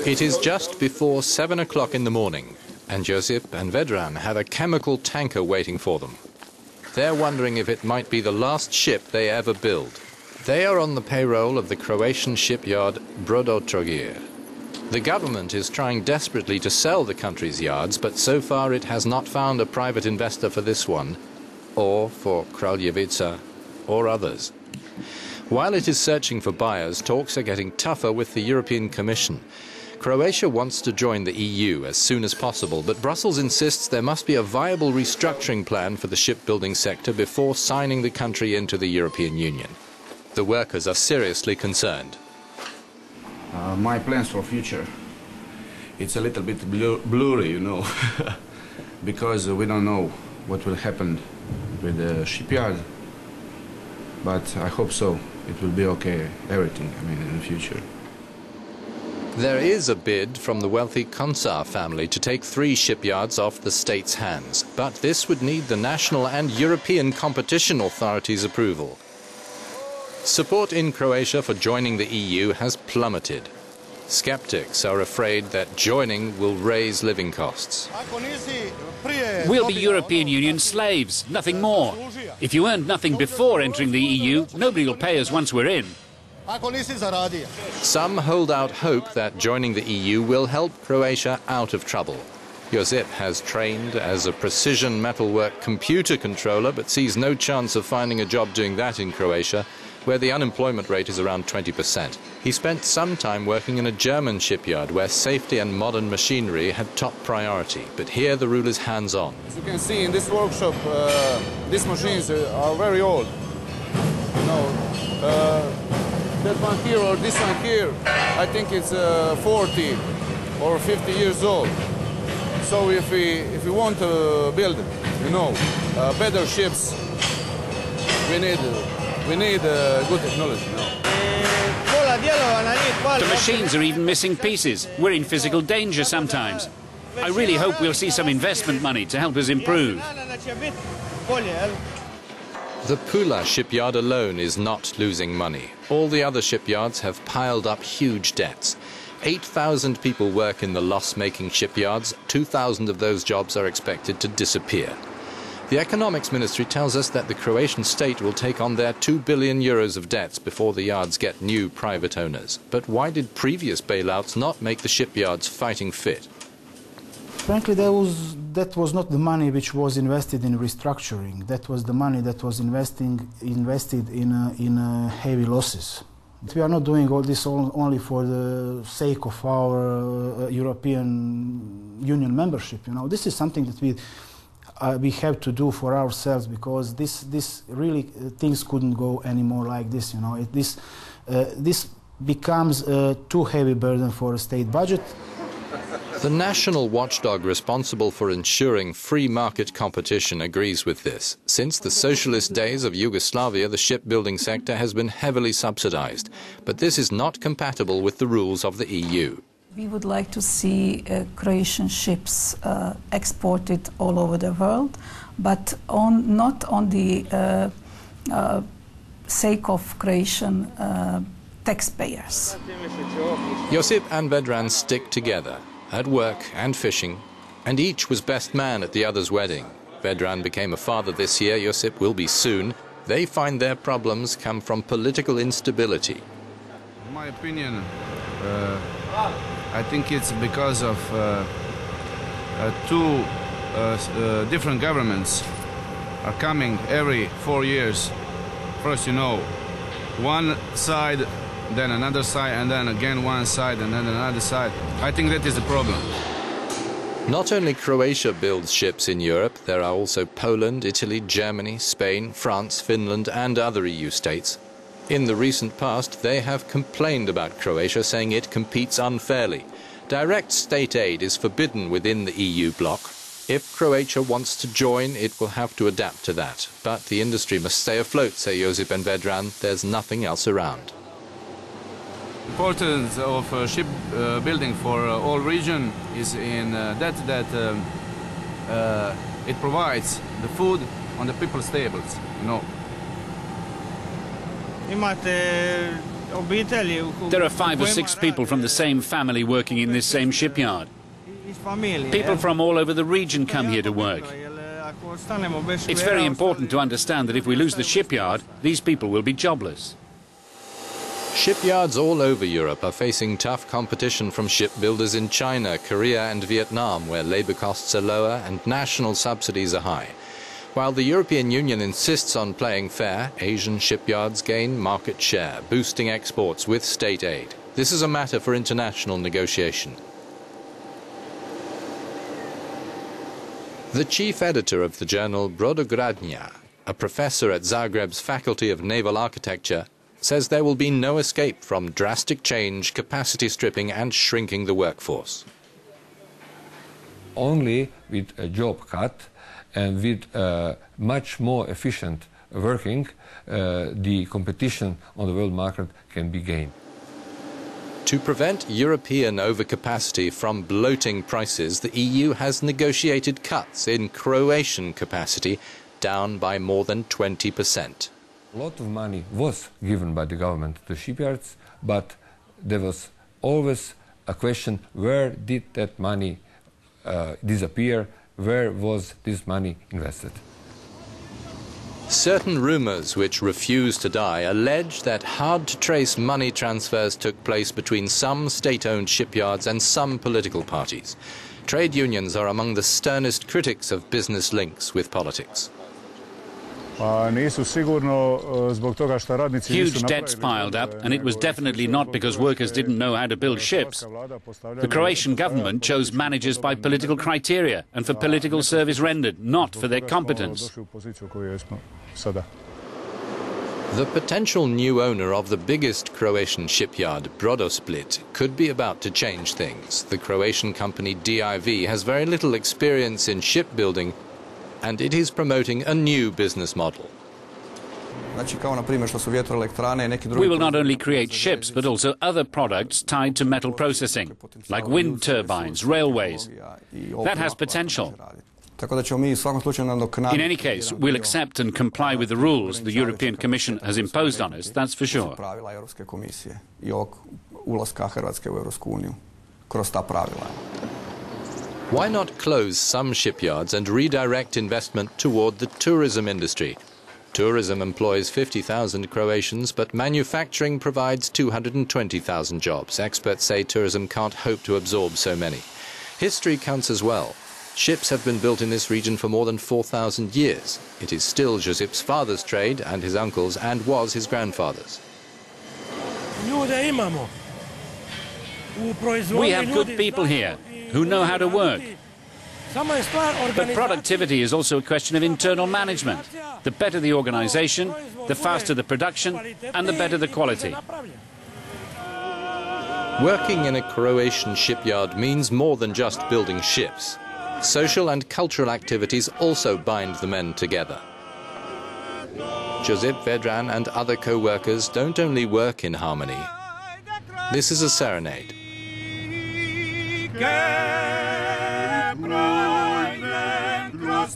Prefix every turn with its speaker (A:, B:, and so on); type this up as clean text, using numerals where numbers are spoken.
A: It is just before 7 o'clock in the morning, and Josip and Vedran have a chemical tanker waiting for them. They're wondering if it might be the last ship they ever build. They are on the payroll of the Croatian shipyard Brodotrogir. The government is trying desperately to sell the country's yards, but so far it has not found a private investor for this one, or for Kraljevica, or others. While it is searching for buyers, talks are getting tougher with the European Commission. Croatia wants to join the EU as soon as possible, but Brussels insists there must be a viable restructuring plan for the shipbuilding sector before signing the country into the European Union. The workers are seriously concerned.
B: My plans for future, it's a little bit blurry, you know, because we don't know what will happen with the shipyard, but I hope so. It will be okay, everything, I mean, in the future.
A: There is a bid from the wealthy Konsar family to take 3 shipyards off the state's hands, but this would need the national and European competition authorities' approval. Support in Croatia for joining the EU has plummeted. Skeptics are afraid that joining will raise living costs.
C: We'll be European Union slaves, nothing more. If you earned nothing before entering the EU, nobody will pay us once we're in.
A: Some hold out hope that joining the EU will help Croatia out of trouble. Josip has trained as a precision metalwork computer controller, but sees no chance of finding a job doing that in Croatia, where the unemployment rate is around 20%. He spent some time working in a German shipyard where safety and modern machinery had top priority, but here the rule is hands-on.
B: As you can see in this workshop, these machines are very old. You know, that one here or this one here, I think it's 40 or 50 years old. So if we want to build, you know, better ships, we need good technology. You know.
C: The machines are even missing pieces. We're in physical danger sometimes. I really hope we'll see some investment money to help us improve.
A: The Pula shipyard alone is not losing money. All the other shipyards have piled up huge debts. 8,000 people work in the loss-making shipyards. 2,000 of those jobs are expected to disappear. The economics ministry tells us that the Croatian state will take on their 2 billion euros of debts before the yards get new private owners. But why did previous bailouts not make the shipyards fighting fit?
D: Frankly, that was not the money which was invested in restructuring. That was the money that was invested in heavy losses. We are not doing all this only for the sake of our European Union membership. You know, this is something that we have to do for ourselves, because this really things couldn't go anymore like this. You know, this becomes a too heavy burden for a state budget.
A: The national watchdog responsible for ensuring free market competition agrees with this. Since the socialist days of Yugoslavia, the shipbuilding sector has been heavily subsidized, but this is not compatible with the rules of the EU.
E: We would like to see Croatian ships exported all over the world, but not on the sake of Croatian taxpayers.
A: Josip and Vedran stick together at work and fishing, and each was best man at the other's wedding. Vedran became a father this year. Josip will be soon. They find their problems come from political instability.
B: In my opinion, I think it's because of two different governments are coming every 4 years. First, you know, one side, then another side, and then again one side, and then another side. I think that is the problem.
A: Not only Croatia builds ships in Europe, there are also Poland, Italy, Germany, Spain, France, Finland, and other EU states. In the recent past, they have complained about Croatia, saying it competes unfairly. Direct state aid is forbidden within the EU bloc. If Croatia wants to join, it will have to adapt to that. But the industry must stay afloat, say Josip and Vedran. There's nothing else around.
B: The importance of ship building for all region is in that it provides the food on the people's tables, you know.
F: Imate
C: There are 5 or 6 people from the same family working in this same shipyard. People from all over the region come here to work. It's very important to understand that if we lose the shipyard, these people will be jobless.
A: Shipyards all over Europe are facing tough competition from shipbuilders in China, Korea and Vietnam, where labour costs are lower and national subsidies are high. While the European Union insists on playing fair, Asian shipyards gain market share, boosting exports with state aid. This is a matter for international negotiation. The chief editor of the journal Brodogradnja, a professor at Zagreb's Faculty of Naval Architecture, says there will be no escape from drastic change, capacity stripping and shrinking the workforce.
F: Only with a job cut and with much more efficient working, the competition on the world market can be gained.
A: To prevent European overcapacity from bloating prices, the EU has negotiated cuts in Croatian capacity down by more than 20%.
F: A lot of money was given by the government to the shipyards, but there was always a question, where did that money disappear? Where was this money invested?
A: Certain rumours which refuse to die allege that hard-to-trace money transfers took place between some state-owned shipyards and some political parties. Trade unions are among the sternest critics of business links with politics.
C: Huge debts piled up, and it was definitely not because workers didn't know how to build ships. The Croatian government chose managers by political criteria and for political service rendered, not for their competence.
A: The potential new owner of the biggest Croatian shipyard, Brodosplit, could be about to change things. The Croatian company DIV has very little experience in shipbuilding, and it is promoting a new business model.
C: We will not only create ships, but also other products tied to metal processing, like wind turbines, railways. That has potential. In any case, we'll accept and comply with the rules the European Commission has imposed on us, that's for sure.
A: Why not close some shipyards and redirect investment toward the tourism industry? Tourism employs 50,000 Croatians, but manufacturing provides 220,000 jobs. Experts say tourism can't hope to absorb so many. History counts as well. Ships have been built in this region for more than 4,000 years. It is still Josip's father's trade and his uncle's, and was his grandfather's.
C: We have good people here who know how to work. But productivity is also a question of internal management. The better the organization, the faster the production, and the better the quality.
A: Working in a Croatian shipyard means more than just building ships. Social and cultural activities also bind the men together. Josip, Vedran and other co-workers don't only work in harmony. This is a serenade.
G: Ke brojne kroz